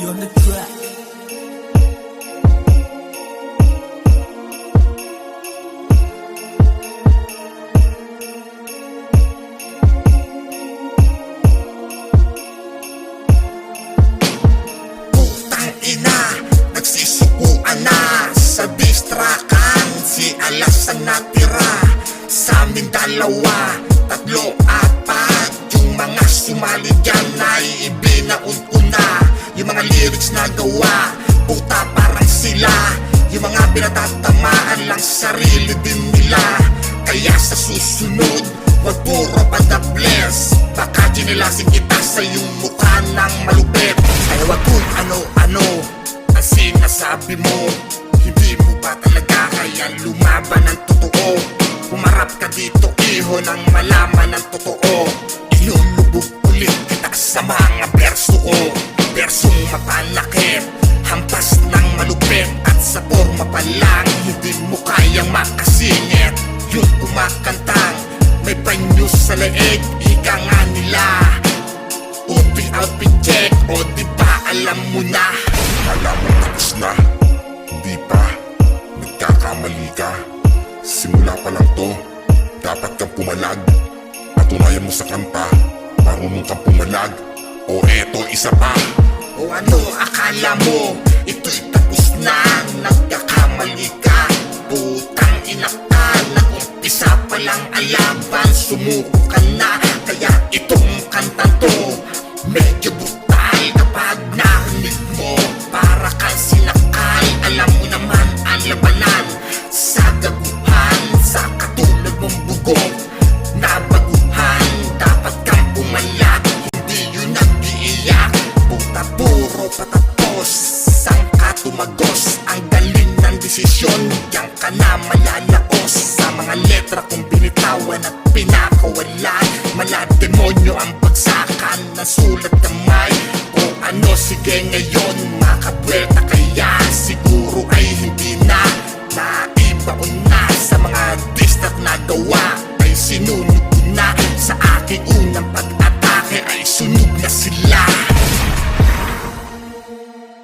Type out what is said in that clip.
on the track. Putang ina, nagsisukuan na sa distrakan. Si Alas ang natira sa amin dalawa, tatlo, apat. Yung mga sumali dyan ay ibinaon ko na. Yung mga lyrics na gawa, puta parang sila. Yung mga pinatatamaan lang sarili din nila. Kaya sa susunod, wag puro padables. Baka ginilasing kita sa iyong mukha ng malupit. Ay wag kung ano-ano ang sinasabi mo. Hindi mo ba talaga kaya lumaban ng totoo? Humarap ka dito, iho, nang malaman ng totoo. Ilulubog ulit kita sa mga berso ko. Bersong mapanakit, hampas ng malupit. At sa forma pa lang, hindi mo kayang makasingit. Yung kumakantang may panyo sa leeg, ika nga nila. Uping outfit check, o di ba alam mo na? Kala mo tapos na, hindi pa. Nagkakamali ka. Simula pa lang to, dapat kang pumalag. Patunayan mo sa kanta, marunong kang pumalag. O eto isa pa. O ano akala mo, ito'y tapos na? Nagkakamali ka, putang ina ka. Nag-umpisa pa lang alaban, sumuko ka na. Kaya itong kantang to, medyo brutal kapag narinig mo. Para kang sinakal, alam mo naman ang labanan. Sa gaguhan, sa katulad mong bugong nabaguhan, dapat kang pumalag, hindi yun nag-iiyak. Puta puro patapos, sang ka tumagos. Ang galing ng desisyon